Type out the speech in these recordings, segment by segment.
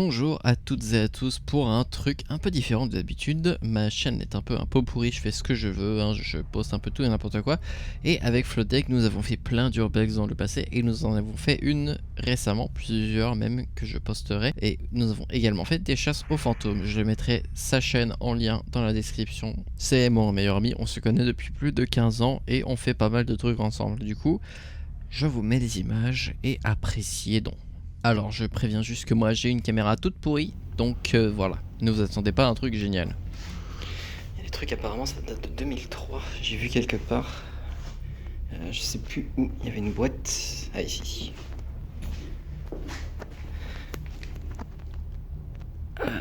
Bonjour à toutes et à tous pour un truc un peu différent d'habitude. Ma chaîne est un peu un pot pourri, je fais ce que je veux, je poste un peu tout et n'importe quoi. Et avec Flooddeck, nous avons fait plein d'urbex dans le passé et nous en avons fait une récemment, plusieurs même que je posterai. Et nous avons également fait des chasses aux fantômes. Je mettrai sa chaîne en lien dans la description. C'est mon meilleur ami, on se connaît depuis plus de 15 ans et on fait pas mal de trucs ensemble. Du coup, je vous mets des images et appréciez donc. Alors je préviens juste que moi j'ai une caméra toute pourrie, donc voilà, ne vous attendez pas à un truc génial. Il y a des trucs apparemment ça date de 2003, j'ai vu quelque part. Je sais plus où, il y avait une boîte. Ah ici.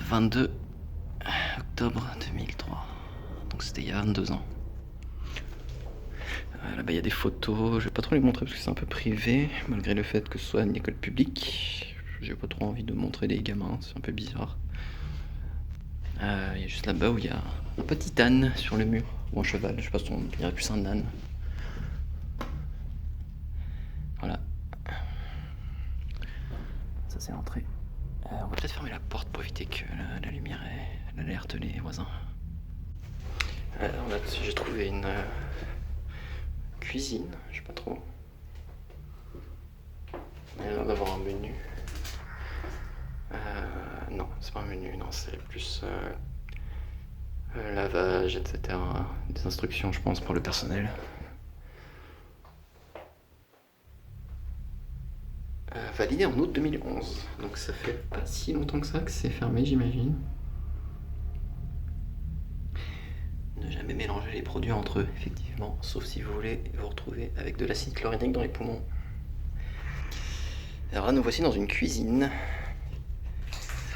22 octobre 2003, donc c'était il y a 22 ans. Là-bas il y a des photos, je vais pas trop les montrer parce que c'est un peu privé, malgré le fait que ce soit une école publique. J'ai pas trop envie de montrer des gamins, c'est un peu bizarre. Il y a juste là-bas où il y a un petit âne sur le mur, ou un cheval, je sais pas si on dirait plus un âne. Voilà. Ça c'est l'entrée. On va peut-être fermer la porte pour éviter que la lumière alerte les voisins. Là-dessus j'ai trouvé une cuisine, je sais pas trop. Il y a l'air d'avoir un menu. Non, c'est pas un menu, non, c'est plus lavage, etc. Des instructions, je pense, pour le personnel. Validé en août 2011, donc ça fait pas si longtemps que ça que c'est fermé, j'imagine. Ne jamais mélanger les produits entre eux, effectivement, sauf si vous voulez vous retrouver avec de l'acide chlorhydrique dans les poumons. Alors là, nous voici dans une cuisine.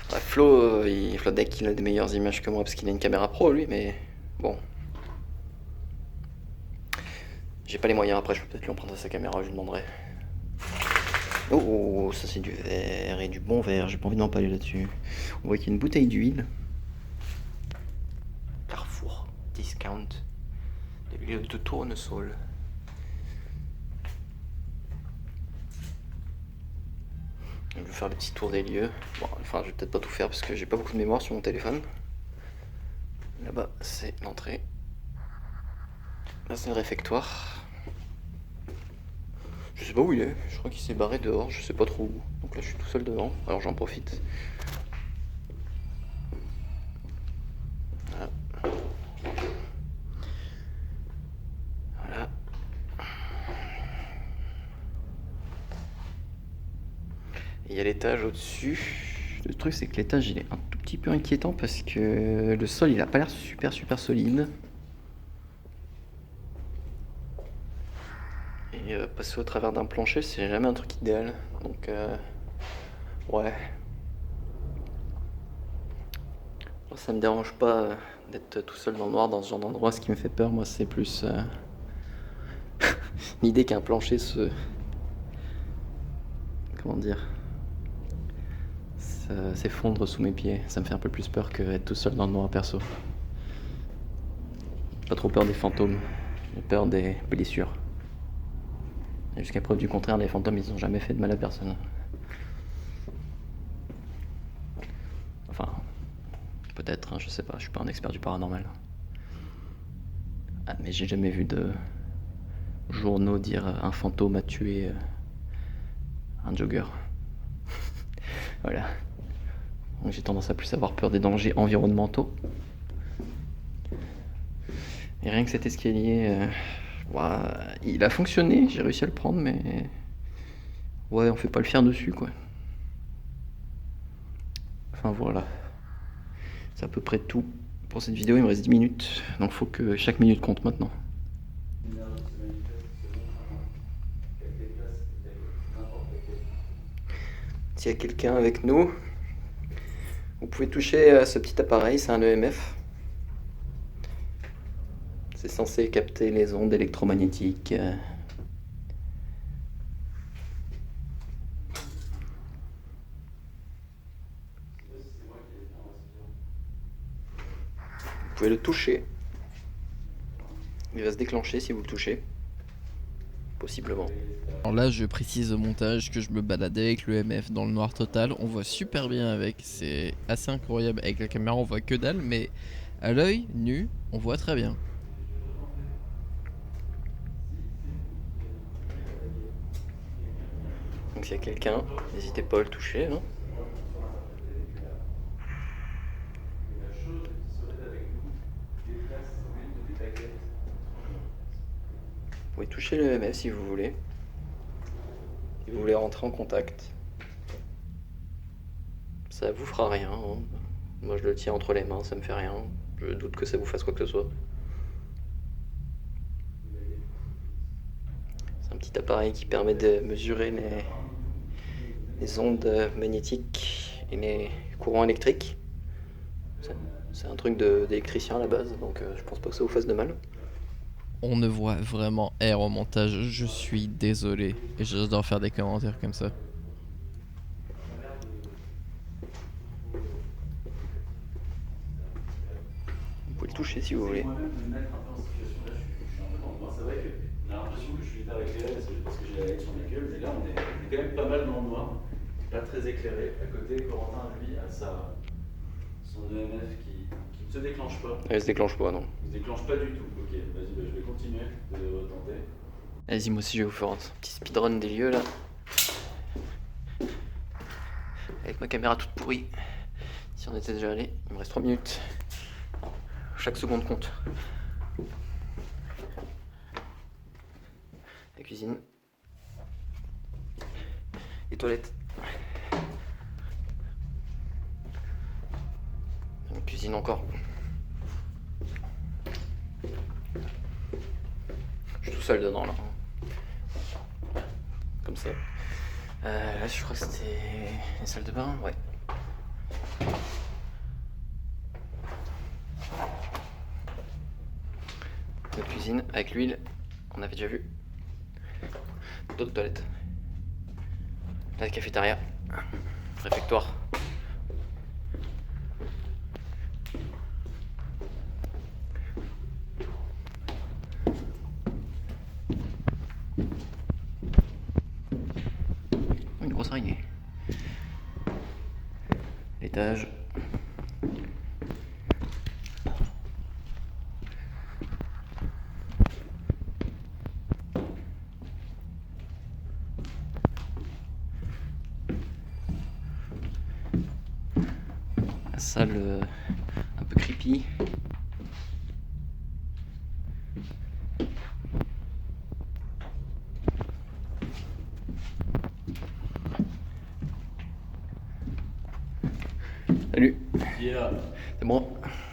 Flooddeck, il a des meilleures images que moi parce qu'il a une caméra pro, lui, mais bon. J'ai pas les moyens, après je peux peut-être lui emprunter sa caméra, je lui demanderai. Oh, ça c'est du verre, et du bon verre, j'ai pas envie de m'empaler là-dessus. On voit qu'il y a une bouteille d'huile. Carrefour, discount. De l'huile de tournesol. Je vais faire le petit tour des lieux. Bon, enfin, je vais peut-être pas tout faire parce que j'ai pas beaucoup de mémoire sur mon téléphone. Là-bas, c'est l'entrée. Là, c'est le réfectoire. Je sais pas où il est, je crois qu'il s'est barré dehors, je sais pas trop où. Donc là je suis tout seul devant, alors j'en profite. Voilà. Voilà. Et il y a l'étage au-dessus. Le truc c'est que l'étage il est un tout petit peu inquiétant parce que le sol il a pas l'air super solide. Et passer au travers d'un plancher c'est jamais un truc idéal. Donc ouais. Ça me dérange pas d'être tout seul dans le noir dans ce genre d'endroit. Ce qui me fait peur, moi, c'est plus l'idée qu'un plancher comment dire, s'effondre sous mes pieds. Ça me fait un peu plus peur que être tout seul dans le noir perso. Pas trop peur des fantômes, j'ai peur des blessures. Et jusqu'à preuve du contraire, les fantômes, ils ont jamais fait de mal à personne. Enfin, peut-être, hein, je sais pas, je suis pas un expert du paranormal. Ah, mais j'ai jamais vu de journaux dire un fantôme a tué un jogger. Voilà. Donc j'ai tendance à plus avoir peur des dangers environnementaux. Et rien que cet escalier, il a fonctionné, j'ai réussi à le prendre, mais ouais, on fait pas le fier dessus, quoi. Enfin voilà. C'est à peu près tout pour cette vidéo, il me reste 10 minutes, donc faut que chaque minute compte maintenant. S'il y a quelqu'un avec nous, vous pouvez toucher à ce petit appareil, c'est un EMF. C'est censé capter les ondes électromagnétiques. Vous pouvez le toucher. Il va se déclencher si vous le touchez. Possiblement. Alors là je précise au montage que je me baladais avec le MF dans le noir total, on voit super bien avec, c'est assez incroyable, avec la caméra on voit que dalle mais à l'œil nu on voit très bien. Donc s'il y a quelqu'un, n'hésitez pas à le toucher hein. Vous pouvez toucher le MF si vous voulez. Si vous voulez rentrer en contact. Ça vous fera rien. Hein. Moi je le tiens entre les mains, ça me fait rien. Je doute que ça vous fasse quoi que ce soit. C'est un petit appareil qui permet de mesurer les ondes magnétiques et les courants électriques. C'est un truc d'électricien à la base, donc je pense pas que ça vous fasse de mal. On ne voit vraiment R au montage, je suis désolé. Et j'adore faire des commentaires comme ça. Vous pouvez le toucher si vous voulez. C'est vrai que j'ai l'impression que je suis hyper éclairé parce que j'ai la light sur ma gueule, mais là on est quand même pas mal dans le noir, pas très éclairé. À côté, Corentin lui a son EMF qui ne se déclenche pas. Elle se déclenche pas, non. Il ne se déclenche pas du tout. Ok, vas-y, je vais continuer de retenter. Vas-y, moi aussi je vais vous faire un petit speedrun des lieux là. Avec ma caméra toute pourrie. Si on était déjà allé, il me reste 3 minutes. Chaque seconde compte. La cuisine. Les toilettes. La cuisine encore. Je suis tout seul dedans là. Comme ça. Là je crois que c'était les salles de bain, ouais. La cuisine avec l'huile, on avait déjà vu. D'autres toilettes. La cafétéria. Réfectoire. Une grosse araignée. L'étage. La salle un peu creepy. Salut. Qui est là? C'est bon.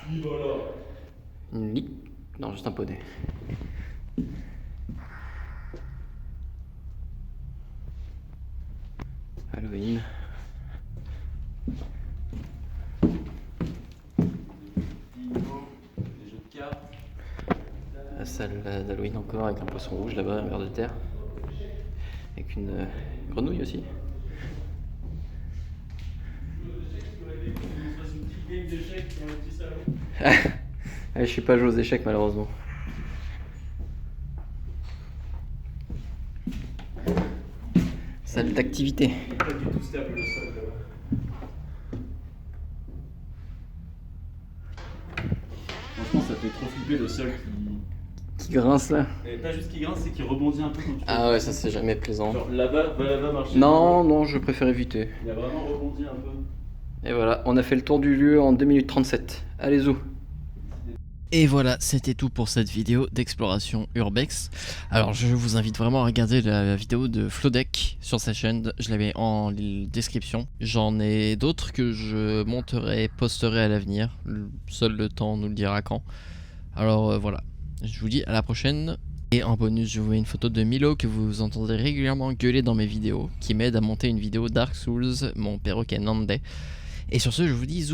Qui va là? Une lit? Non, juste un poney. Halloween. Des jeux de cartes. La salle d'Halloween encore avec un poisson rouge là-bas, un ver de terre. Avec une grenouille aussi. Je suis pas joué aux échecs malheureusement. Salle d'activité. Pas du tout stable le sol là-bas. Franchement, ça fait trop flipper le sol Qui grince là. Et pas juste qui grince, c'est qui rebondit un peu quand tu Ah ouais, ça c'est jamais plaisant. Genre là-bas, va là-bas marcher. Non, non, je préfère éviter. Il a vraiment rebondi un peu. Et voilà, on a fait le tour du lieu en 2 minutes 37. Allez zou. Et voilà, c'était tout pour cette vidéo d'exploration urbex. Alors je vous invite vraiment à regarder la vidéo de Flodeck sur sa chaîne, je la mets en description. J'en ai d'autres que je monterai, posterai à l'avenir, seul le temps nous le dira quand. Alors voilà, je vous dis à la prochaine. Et en bonus, je vous mets une photo de Milo que vous entendrez régulièrement gueuler dans mes vidéos, qui m'aide à monter une vidéo Dark Souls, mon perroquet Nandé. Et sur ce, je vous dis zou.